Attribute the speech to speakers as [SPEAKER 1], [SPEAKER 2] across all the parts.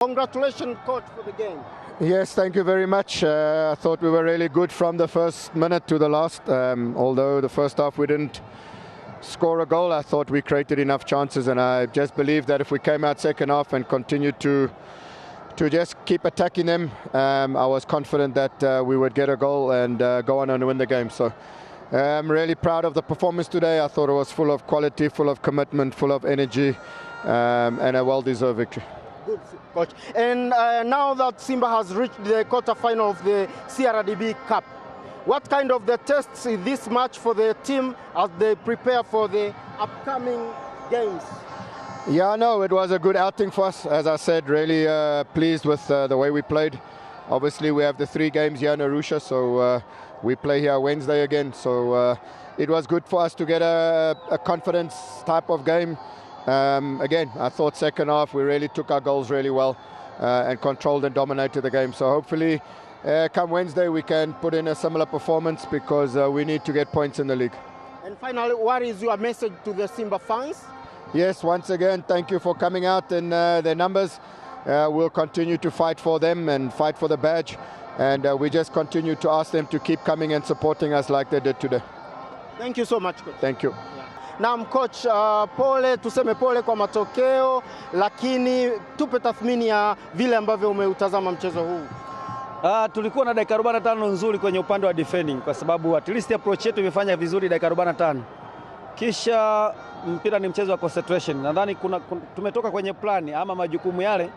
[SPEAKER 1] Congratulations, coach, for the game.
[SPEAKER 2] Yes, thank you very much. I thought we were really good from the first minute to the last. Although the first half we didn't score a goal, I thought we created enough chances, and I just believe that if we came out second half and continued to just keep attacking them, I was confident that we would get a goal and go on and win the game. So I'm really proud of the performance today. I thought it was full of quality, full of commitment, full of energy, and a well-deserved victory.
[SPEAKER 1] Good, coach. And now that Simba has reached the quarter-final of the CRDB Cup, what kind of the tests is this match for the team as they prepare for the upcoming games?
[SPEAKER 2] Yeah, no, it was a good outing for us. As I said, really pleased with the way we played. Obviously, we have the 3 games here in Arusha, so we play here Wednesday again. So it was good for us to get a confidence type of game. Again, I thought second half we really took our goals really well and controlled and dominated the game. So hopefully come Wednesday we can put in a similar performance, because we need to get points in the league.
[SPEAKER 1] And finally, what is your message to the Simba fans?
[SPEAKER 2] Yes, once again, thank you for coming out in their numbers. We'll continue to fight for them and fight for the badge. And we just continue to ask them to keep coming and supporting us like they did today.
[SPEAKER 1] Thank you so much, coach.
[SPEAKER 2] Thank you.
[SPEAKER 1] Naam coach, tuseme pole kwa matokeo, lakini tupe tathmini ya vile ambavyo umeutazama mchezo huu.
[SPEAKER 3] Tulikuwa na dakika 45 nzuri kwenye upande wa defending, kwa sababu at least approach yetu imefanya vizuri dakika 45. Kisha mpira ni mchezo wa concentration. Nadhani tumetoka kwenye plani ama majukumu yale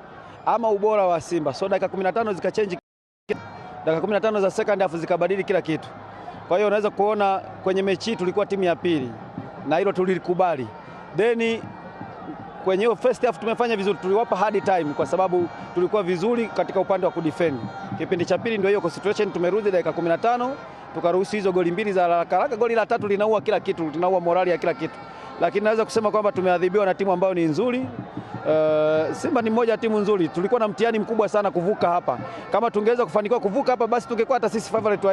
[SPEAKER 3] ama ubora wa Simba. So dakika 15 zikachange, dakika 15 za second half zikabadili kila kitu. Kwa hiyo unaweza kuona kwenye mechi tulikuwa timu ya pili, na hilo tulilikubali. Then kwenye hiyo first half tumefanya vizuri, tuliwapa hard time kwa sababu tulikuwa vizuri katika upande wa kudefend. Kipindi cha pili ndio hiyo concentration, tumerudi dakika 15 tukaruhusu hizo goli mbili za haraka. Goli la tatu linaua kila kitu, linaua morali ya kila kitu. Lakini naweza kusema kwamba tumeadhibiwa na timu ambayo ni nzuri. Simba ni moja timu nzuri. Tulikuwa na mtihani mkubwa sana kuvuka hapa. Kama tungeweza kufanikiwa kuvuka hapa, basi tungekuwa hata sisi favorite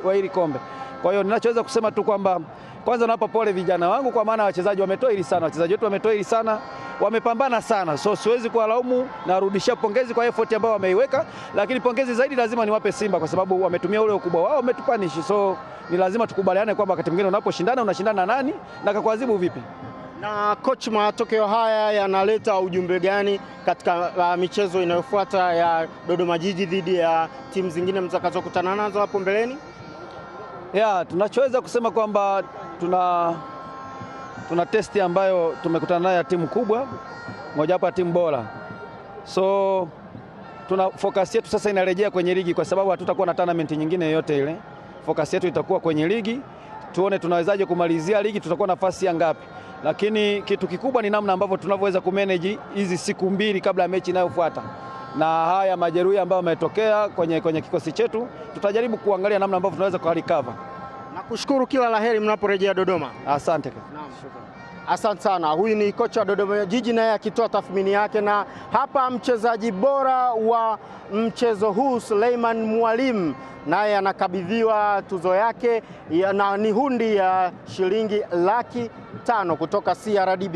[SPEAKER 3] wa hili kombe. Kwa hiyo ninachoweza kusema tu kwamba kwanza nawapa pole vijana wangu, kwa maana wachezaji wametoa hili sana. Wachezaji wetu wametoa hili sana, wamepambana sana. So siwezi kuwalaumu, narudishia pongezi kwa effort ambayo wameiweka, lakini pongezi zaidi lazima niwape Simba kwa sababu wametumia ule ukubwa wao, wametupanish. So ni lazima tukubaliane kwamba wakati mwingine unaposhindana unashindana na nani na kukuadhibu vipi.
[SPEAKER 1] Na coach, matokeo haya yanaleta ujumbe gani katika michezo inayofuata ya Dodoma Jiji dhidi ya timu zingine mtakazokutana nazo hapo mbeleni?
[SPEAKER 3] Tunachoweza kusema kwamba tuna testi ambayo tumekutana nayo ya timu kubwa, moja hapa timu bora. So tuna focus yetu sasa inarejea kwenye ligi, kwa sababu hatutakuwa na tournament nyingine yoyote ile. Focus yetu itakuwa kwenye ligi, tuone tunawezaje kumalizia ligi, tutakuwa nafasi ya ngapi. Lakini kitu kikubwa ni namna ambavyo tunavyoweza kumanage hizi siku mbili kabla ya mechi inayofuata. Na haya majeruhi ambayo yametokea kwenye kikosi chetu, tutajaribu kuangalia namna ambavyo tunaweza kurecover.
[SPEAKER 1] Nakushukuru, kila laheri mnaporejea Dodoma.
[SPEAKER 3] Asante.
[SPEAKER 1] Naam, shukrani. Asante sana. Huyu ni kocha wa Dodoma Jiji, naye akitoa tathmini yake. Na hapa mchezaji bora wa mchezo huu Suleiman Mwalimu, naye anakabidhiwa tuzo yake na ni hundi ya shilingi 500,000 kutoka CRDB.